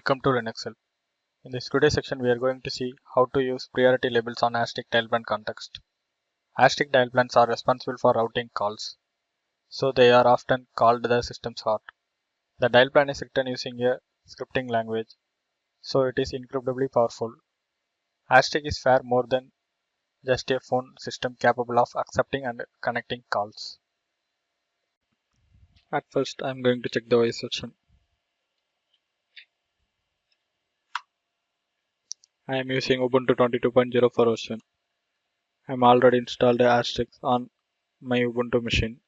Welcome to Linux Help. In this today's section, we are going to see how to use priority labels on Asterisk Dialplan Context. Asterisk Dialplans are responsible for routing calls, so they are often called the system's heart. The dialplan is written using a scripting language, so it is incredibly powerful. Asterisk is far more than just a phone system capable of accepting and connecting calls. At first, I am going to check the OS version. I am using Ubuntu 22.04 version. I am already installed Asterisk on my Ubuntu machine.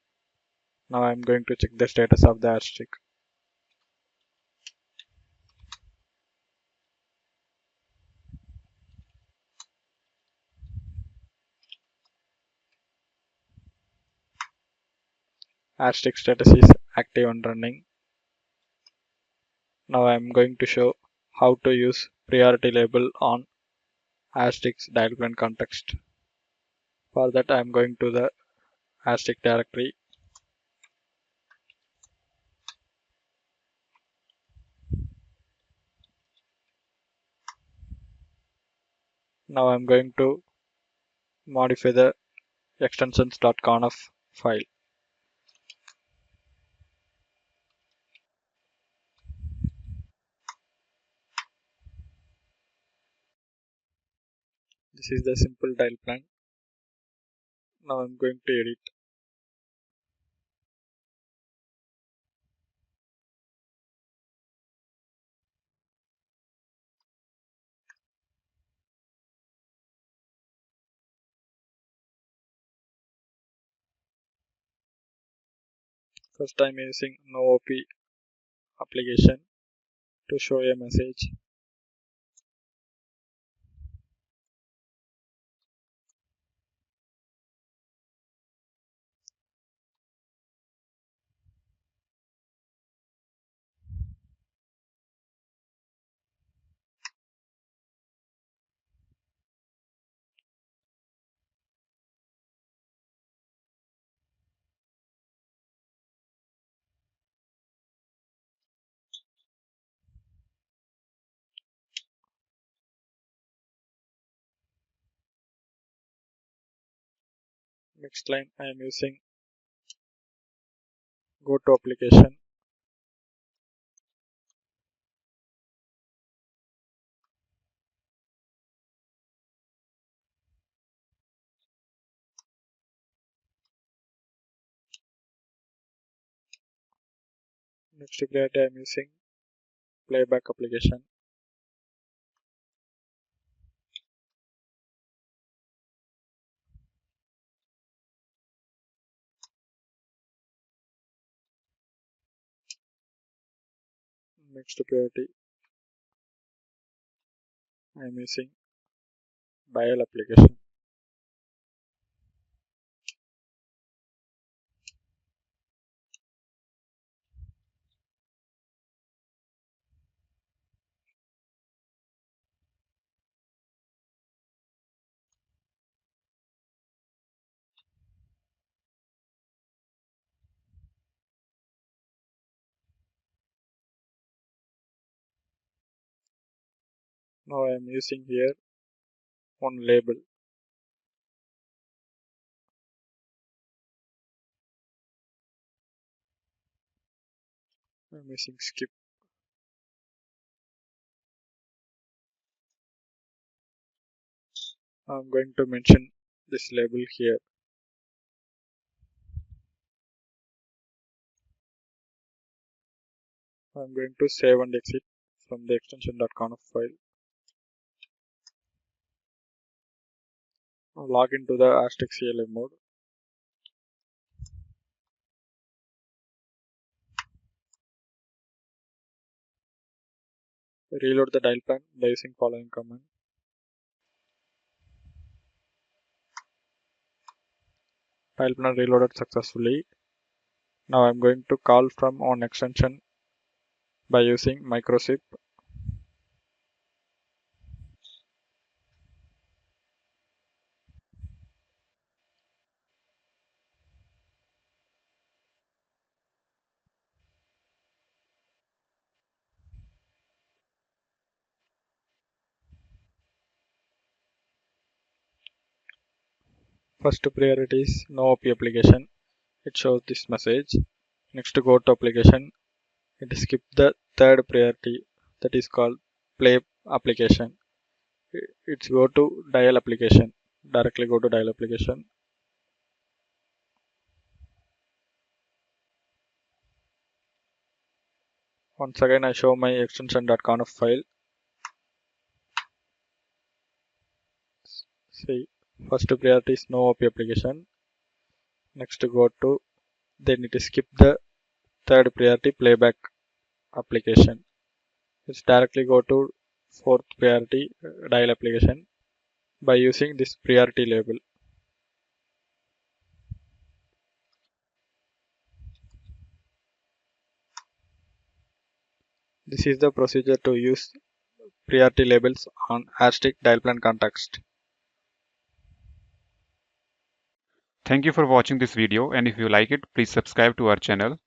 Now I am going to check the status of the Asterisk. Asterisk status is active and running. Now I am going to show how to use priority label on Asterisk Dialplan Context. For that I am going to the Asterisk directory. Now I am going to modify the extensions.conf file. This is the simple dialplan. Now I am going to edit. First I am using no op application to show a message. Next line I am using go to application. Next priority I am using playback application. Next priority I am using dial application. Now I am using here one label. I am using skip. I am going to mention this label here. I am going to save and exit from the extension.conf file. Now log into the Asterisk CLI mode. Reload the dialplan by using following command. Dialplan reloaded successfully. Now I am going to call from on extension by using microsip. First priority is no OP application. It shows this message. Next to go to application, it skip the third priority that is called play application. It's go to dial application. Directly go to dial application. Once again I show my extension.conf file. See, first priority is no OP application. Next to go to, then it skip the third priority playback application. It's directly go to fourth priority dial application by using this priority label. This is the procedure to use priority labels on Asterisk Dialplan Context. Thank you for watching this video, and if you like it, please subscribe to our channel.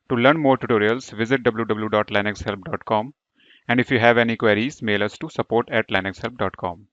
To learn more tutorials, visit www.linuxhelp.com, and if you have any queries, mail us to support@linuxhelp.com.